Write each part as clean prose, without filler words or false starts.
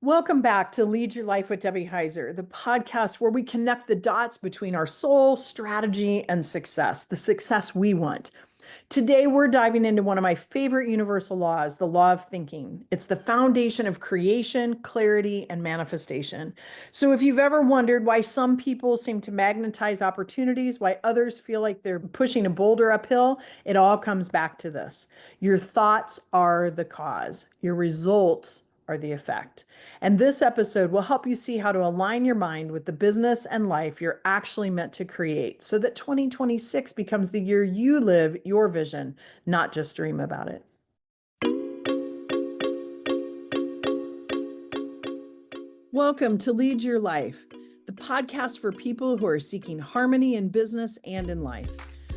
Welcome back to Lead Your Life with Debbie Heiser, the podcast where we connect the dots between our soul, strategy, and success, the success we want. Today, we're diving into one of my favorite universal laws, the law of thinking. It's the foundation of creation, clarity, and manifestation. So, if you've ever wondered why some people seem to magnetize opportunities, why others feel like they're pushing a boulder uphill, it all comes back to this. Your thoughts are the cause, your results are the effect. And this episode will help you see how to align your mind with the business and life you're actually meant to create so that 2026 becomes the year you live your vision, not just dream about it. Welcome to Lead Your Life, the podcast for people who are seeking harmony in business and in life.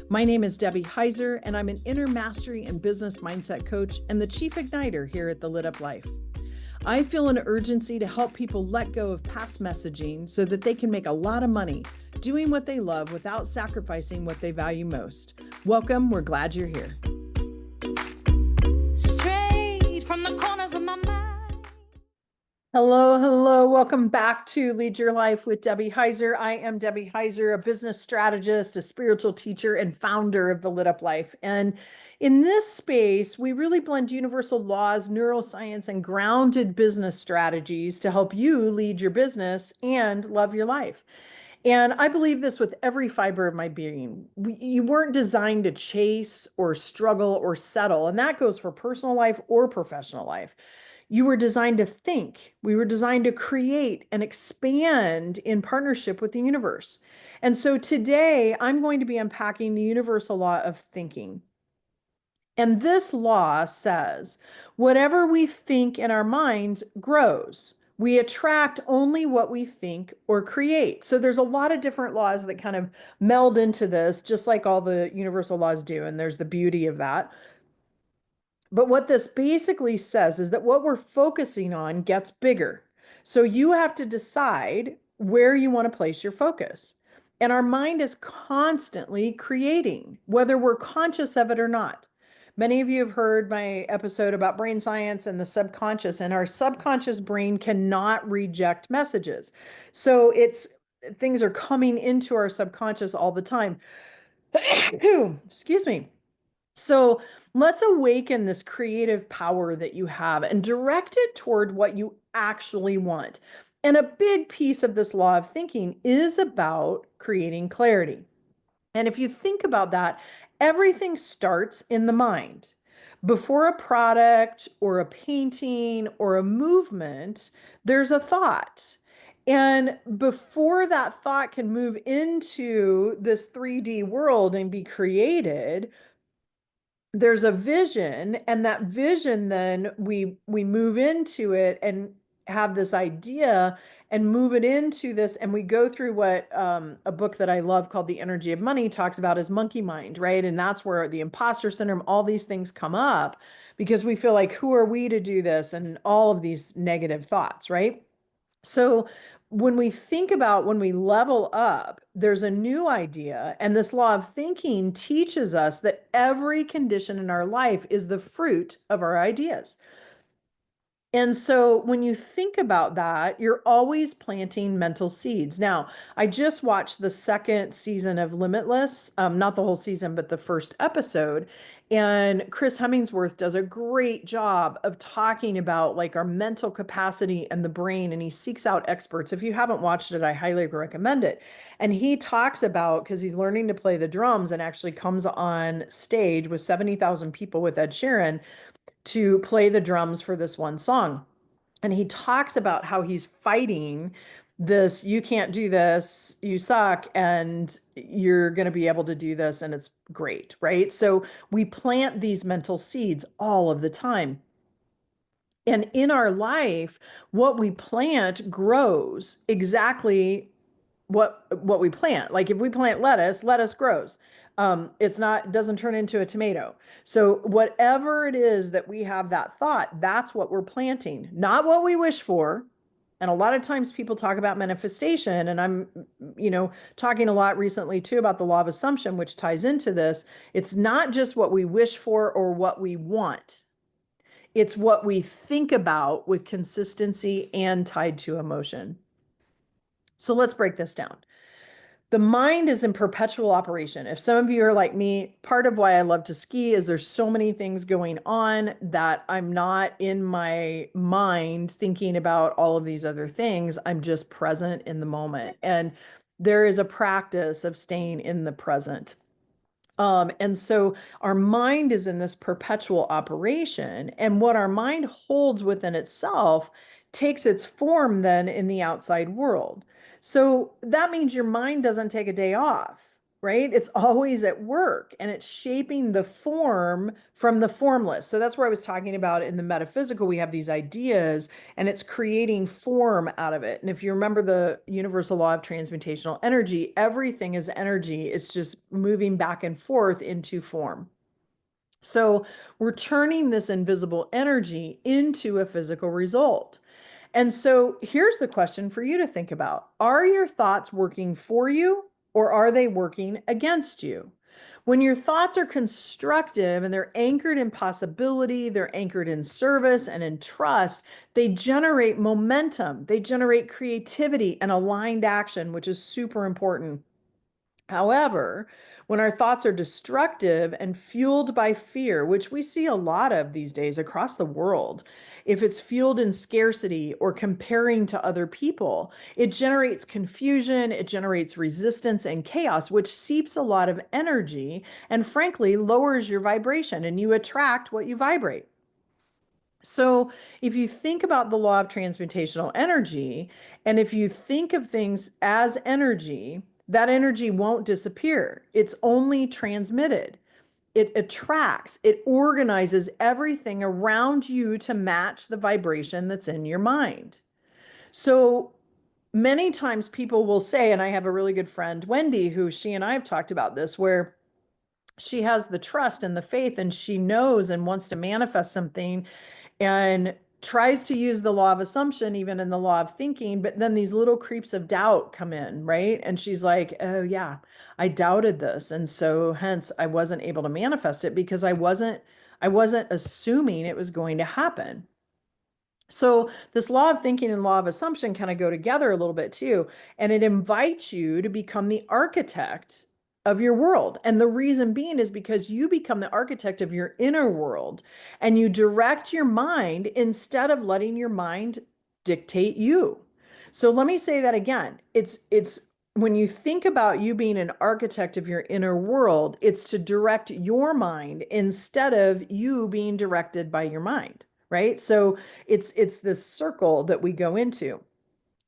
My name is Debbie Heiser, and I'm an inner mastery and business mindset coach and the chief igniter here at The Lit Up Life. I feel an urgency to help people let go of past messaging so that they can make a lot of money doing what they love without sacrificing what they value most. Welcome. We're glad you're here. Straight from the corners of my mind. Hello. Welcome back to Lead Your Life with Debbie Heiser. I am Debbie Heiser, a business strategist, a spiritual teacher, and founder of The Lit Up Life. And in this space, we really blend universal laws, neuroscience, and grounded business strategies to help you lead your business and love your life. And I believe this with every fiber of my being. You weren't designed to chase or struggle or settle. And that goes for personal life or professional life. You were designed to think. We were designed to create and expand in partnership with the universe. And so today I'm going to be unpacking the universal law of thinking. And this law says, whatever we think in our minds grows. We attract only what we think or create. So there's a lot of different laws that kind of meld into this, just like all the universal laws do. And there's the beauty of that. But what this basically says is that what we're focusing on gets bigger. So you have to decide where you want to place your focus. And our mind is constantly creating, whether we're conscious of it or not. Many of you have heard my episode about brain science and the subconscious, and our subconscious brain cannot reject messages. So things are coming into our subconscious all the time. Excuse me. So let's awaken this creative power that you have and direct it toward what you actually want. And a big piece of this law of thinking is about creating clarity. And if you think about that, everything starts in the mind. Before a product or a painting or a movement, there's a thought. And before that thought can move into this 3D world and be created, there's a vision, and that vision, then we move into it and have this idea and move it into this, and we go through what a book that I love called The Energy of Money talks about as monkey mind, right? And that's where the imposter syndrome, all these things come up because we feel like, who are we to do this? And all of these negative thoughts, right? So when we think about when we level up, there's a new idea. And this law of thinking teaches us that every condition in our life is the fruit of our ideas. And so when you think about that, you're always planting mental seeds. Now, I just watched the second season of Limitless, not the whole season, but the first episode. And Chris Hemmingsworth does a great job of talking about like our mental capacity and the brain, and he seeks out experts. If you haven't watched it, I highly recommend it. And he talks about, because he's learning to play the drums and actually comes on stage with 70,000 people with Ed Sheeran to play the drums for this one song. And he talks about how he's fighting this, you can't do this, you suck, and you're going to be able to do this, and it's great, right? So we plant these mental seeds all of the time. And in our life, what we plant grows exactly what we plant. Like if we plant lettuce grows. It doesn't turn into a tomato. So whatever it is that we have that thought, that's what we're planting, not what we wish for. And a lot of times people talk about manifestation, and I'm, talking a lot recently too about the law of assumption, which ties into this. It's not just what we wish for or what we want. It's what we think about with consistency and tied to emotion. So let's break this down. The mind is in perpetual operation. If some of you are like me, part of why I love to ski is there's so many things going on that I'm not in my mind thinking about all of these other things. I'm just present in the moment. And there is a practice of staying in the present. And so our mind is in this perpetual operation, and what our mind holds within itself takes its form then in the outside world. So that means your mind doesn't take a day off, right? It's always at work and it's shaping the form from the formless. So that's where I was talking about in the metaphysical, we have these ideas and it's creating form out of it. And if you remember the universal law of transmutational energy, everything is energy. It's just moving back and forth into form. So we're turning this invisible energy into a physical result. And so here's the question for you to think about. Are your thoughts working for you or are they working against you? When your thoughts are constructive and they're anchored in possibility, they're anchored in service and in trust, they generate momentum, they generate creativity and aligned action, which is super important. However, when our thoughts are destructive and fueled by fear, which we see a lot of these days across the world, if it's fueled in scarcity or comparing to other people, it generates confusion, it generates resistance and chaos, which seeps a lot of energy and frankly lowers your vibration and you attract what you vibrate. So, if you think about the law of transmutational energy, and if you think of things as energy, that energy won't disappear. It's only transmitted. It attracts, it organizes everything around you to match the vibration that's in your mind. So, many times people will say, and I have a really good friend, Wendy, who she and I have talked about this, where she has the trust and the faith and she knows and wants to manifest something and tries to use the law of assumption, even in the law of thinking, but then these little creeps of doubt come in, right? And she's like, oh, yeah, I doubted this. And so hence I wasn't able to manifest it because I wasn't assuming it was going to happen. So this law of thinking and law of assumption kind of go together a little bit too. And it invites you to become the architect of your world. And the reason being is because you become the architect of your inner world and you direct your mind instead of letting your mind dictate you. So let me say that again. It's when you think about you being an architect of your inner world, it's to direct your mind instead of you being directed by your mind, right? So it's this circle that we go into.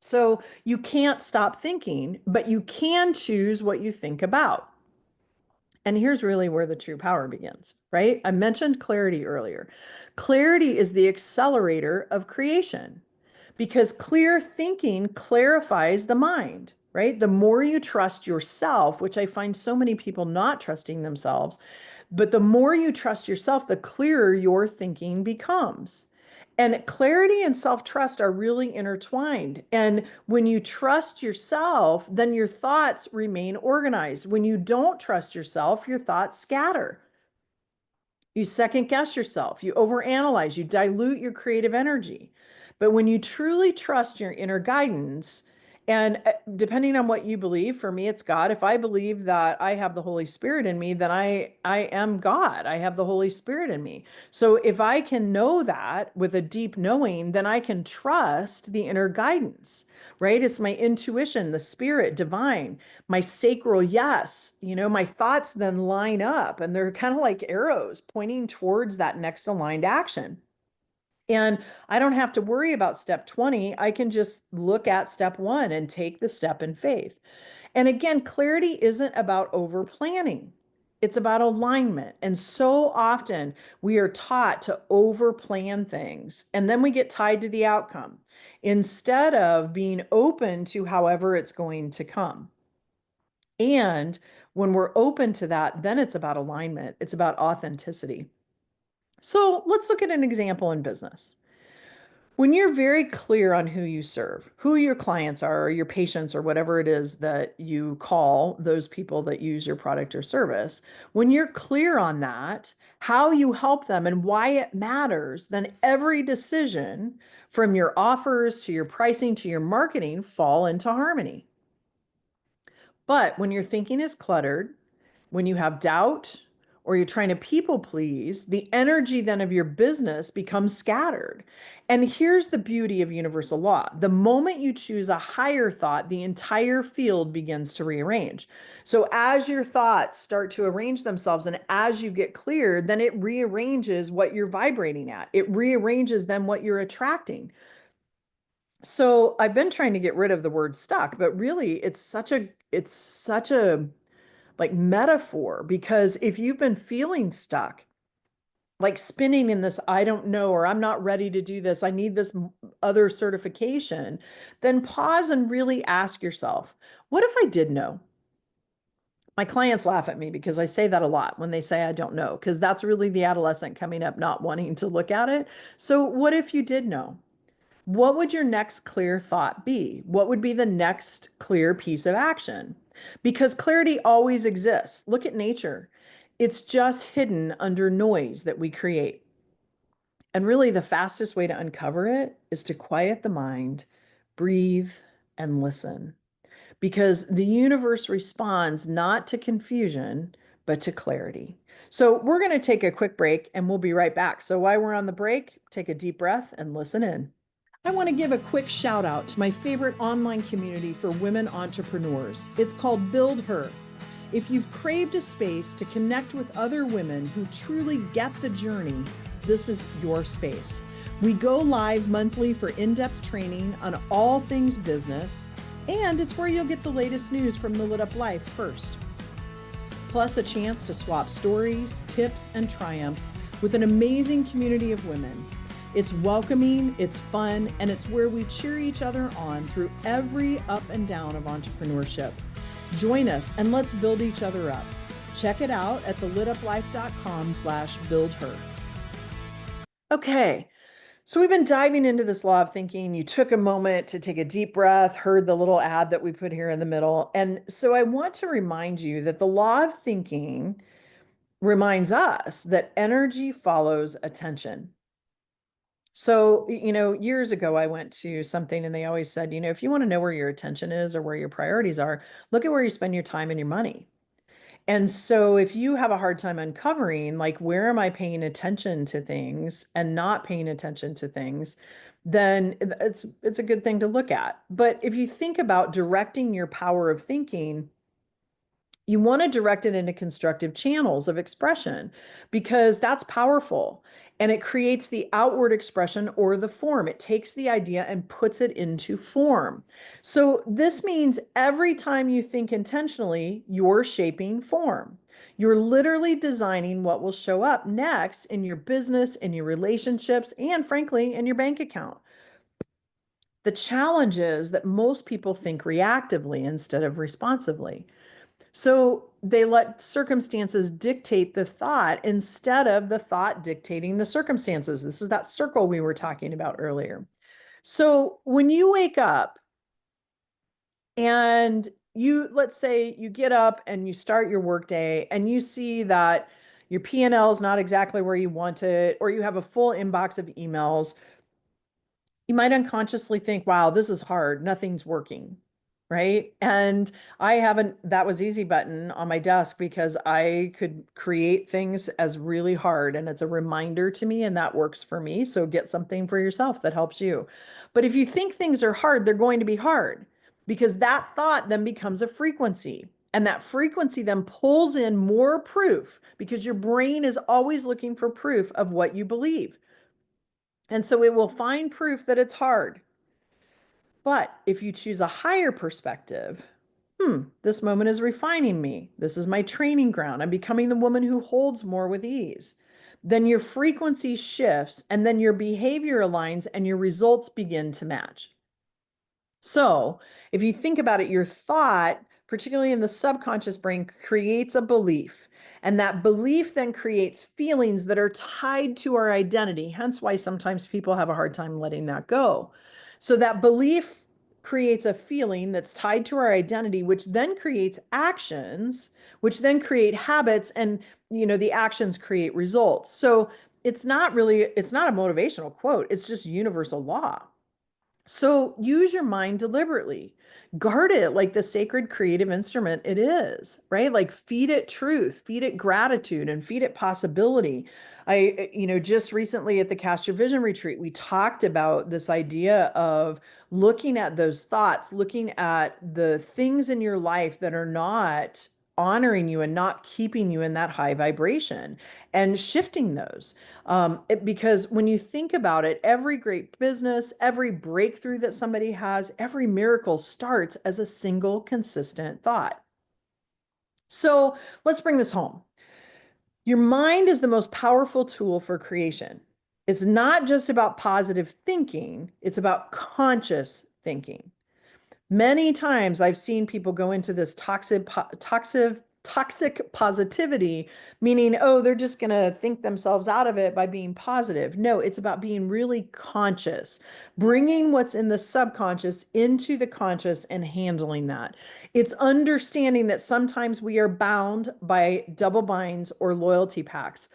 So you can't stop thinking, but you can choose what you think about. And here's really where the true power begins, right? I mentioned clarity earlier. Clarity is the accelerator of creation because clear thinking clarifies the mind, right? The more you trust yourself, which I find so many people not trusting themselves, but the more you trust yourself, the clearer your thinking becomes. And clarity and self trust are really intertwined. And when you trust yourself, then your thoughts remain organized. When you don't trust yourself, your thoughts scatter. You second guess yourself, you overanalyze, you dilute your creative energy. But when you truly trust your inner guidance, and depending on what you believe, for me, it's God. If I believe that I have the Holy Spirit in me, then I am God. I have the Holy Spirit in me. So if I can know that with a deep knowing, then I can trust the inner guidance, right? It's my intuition, the spirit, divine, my sacral yes. My thoughts then line up and they're kind of like arrows pointing towards that next aligned action. And I don't have to worry about step 20. I can just look at step one and take the step in faith. And again, clarity isn't about over planning. It's about alignment. And so often we are taught to over plan things and then we get tied to the outcome instead of being open to however it's going to come. And when we're open to that, then it's about alignment. It's about authenticity. So let's look at an example in business. When you're very clear on who you serve, who your clients are, or your patients, or whatever it is that you call those people that use your product or service, when you're clear on that, how you help them and why it matters, then every decision from your offers to your pricing to your marketing fall into harmony. But when your thinking is cluttered, when you have doubt, or you're trying to people please, the energy then of your business becomes scattered. And here's the beauty of universal law. The moment you choose a higher thought, the entire field begins to rearrange. So as your thoughts start to arrange themselves and as you get clear, then it rearranges what you're vibrating at. It rearranges then what you're attracting. So I've been trying to get rid of the word stuck, but really it's such a like metaphor, because if you've been feeling stuck, like spinning in this, I don't know, or I'm not ready to do this, I need this other certification, then pause and really ask yourself, what if I did know? My clients laugh at me because I say that a lot when they say I don't know, because that's really the adolescent coming up not wanting to look at it. So, what if you did know? What would your next clear thought be? What would be the next clear piece of action? Because clarity always exists. Look at nature. It's just hidden under noise that we create. And really, the fastest way to uncover it is to quiet the mind, breathe, and listen. Because the universe responds not to confusion, but to clarity. So, we're going to take a quick break and we'll be right back. So, while we're on the break, take a deep breath and listen in. I want to give a quick shout out to my favorite online community for women entrepreneurs. It's called Build Her. If you've craved a space to connect with other women who truly get the journey, this is your space. We go live monthly for in-depth training on all things business, and it's where you'll get the latest news from the Lit Up Life first. Plus a chance to swap stories, tips, and triumphs with an amazing community of women. It's welcoming, it's fun, and it's where we cheer each other on through every up and down of entrepreneurship. Join us and let's build each other up. Check it out at thelituplife.com/buildher. Okay, so we've been diving into this law of thinking. You took a moment to take a deep breath, heard the little ad that we put here in the middle. And so I want to remind you that the law of thinking reminds us that energy follows attention. So, years ago, I went to something and they always said, if you want to know where your attention is or where your priorities are, look at where you spend your time and your money. And so, if you have a hard time uncovering, like, where am I paying attention to things and not paying attention to things, then it's a good thing to look at. But if you think about directing your power of thinking, you want to direct it into constructive channels of expression because that's powerful and it creates the outward expression or the form. It takes the idea and puts it into form. So, this means every time you think intentionally, you're shaping form. You're literally designing what will show up next in your business, in your relationships, and frankly, in your bank account. The challenge is that most people think reactively instead of responsively. So they let circumstances dictate the thought instead of the thought dictating the circumstances. This is that circle we were talking about earlier. So when you wake up and let's say you get up and you start your workday and you see that your P&L is not exactly where you want it, or you have a full inbox of emails, you might unconsciously think, wow, this is hard. Nothing's working. Right. And I haven't, that was easy button on my desk because I could create things as really hard. And it's a reminder to me, and that works for me. So get something for yourself that helps you. But if you think things are hard, they're going to be hard because that thought then becomes a frequency. And that frequency then pulls in more proof because your brain is always looking for proof of what you believe. And so it will find proof that it's hard. But if you choose a higher perspective, this moment is refining me. This is my training ground. I'm becoming the woman who holds more with ease. Then your frequency shifts and then your behavior aligns and your results begin to match. So if you think about it, your thought particularly in the subconscious brain, creates a belief. And that belief then creates feelings that are tied to our identity, hence why sometimes people have a hard time letting that go. So that belief creates a feeling that's tied to our identity, which then creates actions, which then create habits, and the actions create results. So it's not a motivational quote, it's just universal law. So use your mind deliberately. Guard it like the sacred creative instrument it is, right? Like feed it truth, feed it gratitude, and feed it possibility. Just recently at the Cast Your Vision retreat, we talked about this idea of looking at those thoughts, looking at the things in your life that are not honoring you and not keeping you in that high vibration and shifting those. Because when you think about it, every great business, every breakthrough that somebody has, every miracle starts as a single consistent thought. So let's bring this home. Your mind is the most powerful tool for creation. It's not just about positive thinking, it's about conscious thinking. Many times I've seen people go into this toxic positivity, meaning, oh, they're just going to think themselves out of it by being positive. No, it's about being really conscious, bringing what's in the subconscious into the conscious and handling that. It's understanding that sometimes we are bound by double binds or loyalty pacts.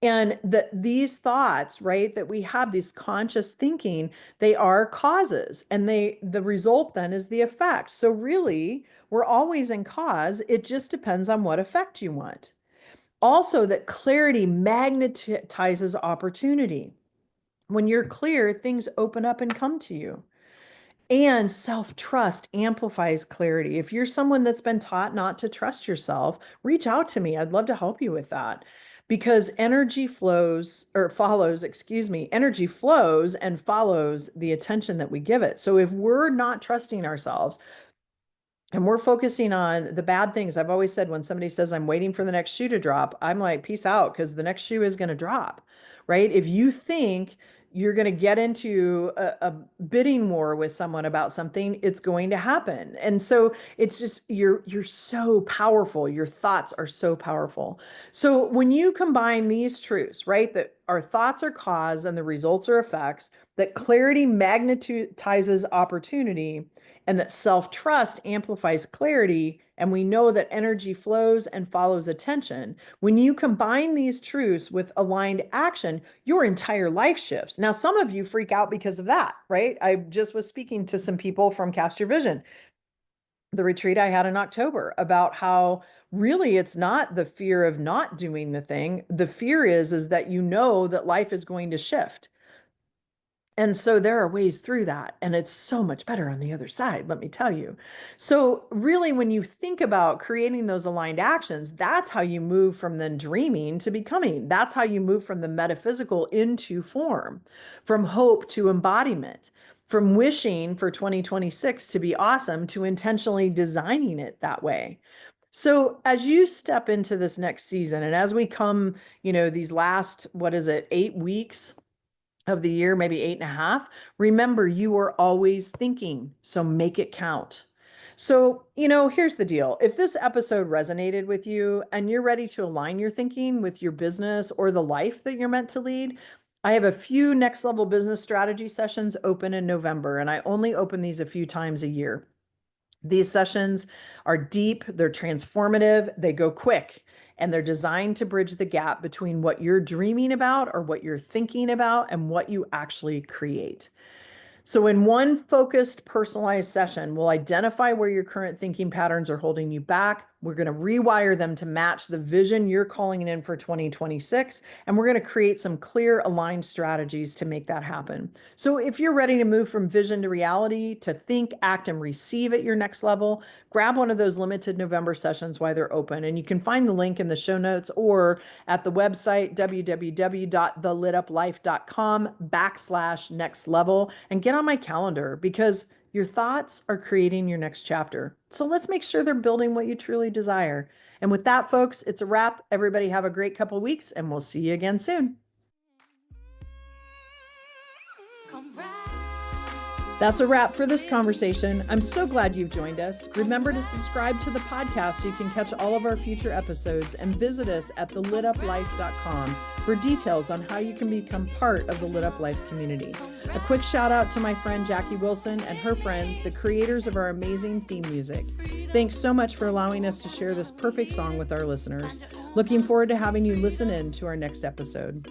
And that these thoughts, right, that we have these conscious thinking, they are causes, and the result then is the effect. So really, we're always in cause. It just depends on what effect you want. Also, that clarity magnetizes opportunity. When you're clear, things open up and come to you. And self-trust amplifies clarity. If you're someone that's been taught not to trust yourself, reach out to me. I'd love to help you with that. Because energy flows or follows, excuse me, energy flows and follows the attention that we give it. So if we're not trusting ourselves, and we're focusing on the bad things. I've always said when somebody says, I'm waiting for the next shoe to drop, I'm like, peace out, because the next shoe is going to drop, right? If you think you're going to get into a bidding war with someone about something, it's going to happen. And so it's just, you're so powerful. Your thoughts are so powerful. So when you combine these truths, right, that our thoughts are cause and the results are effects, that clarity magnetizes opportunity, and that self-trust amplifies clarity, and we know that energy flows and follows attention. When you combine these truths with aligned action, your entire life shifts. Now, some of you freak out because of that, right? I just was speaking to some people from Cast Your Vision, the retreat I had in October, about how really it's not the fear of not doing the thing. The fear is that you know that life is going to shift. And so there are ways through that. And it's so much better on the other side, let me tell you. So, really, when you think about creating those aligned actions, that's how you move from then dreaming to becoming. That's how you move from the metaphysical into form, from hope to embodiment, from wishing for 2026 to be awesome to intentionally designing it that way. So, as you step into this next season, and as we come, these last, what is it, 8 weeks of the year, maybe 8.5, remember you are always thinking. So make it count. So, here's the deal. If this episode resonated with you and you're ready to align your thinking with your business or the life that you're meant to lead, I have a few next level business strategy sessions open in November, and I only open these a few times a year. These sessions are deep, they're transformative, they go quick, and they're designed to bridge the gap between what you're dreaming about or what you're thinking about and what you actually create. So, in one focused, personalized session, we'll identify where your current thinking patterns are holding you back. We're going to rewire them to match the vision you're calling in for 2026. And we're going to create some clear, aligned strategies to make that happen. So, if you're ready to move from vision to reality, to think, act, and receive at your next level, grab one of those limited November sessions while they're open. And you can find the link in the show notes or at the website, www.thelituplife.com/next level, and get on my calendar, because your thoughts are creating your next chapter. So let's make sure they're building what you truly desire. And with that, folks, it's a wrap. Everybody have a great couple of weeks, and we'll see you again soon. That's a wrap for this conversation. I'm so glad you've joined us. Remember to subscribe to the podcast so you can catch all of our future episodes, and visit us at thelituplife.com for details on how you can become part of the Lit Up Life community. A quick shout out to my friend Jackie Wilson and her friends, the creators of our amazing theme music. Thanks so much for allowing us to share this perfect song with our listeners. Looking forward to having you listen in to our next episode.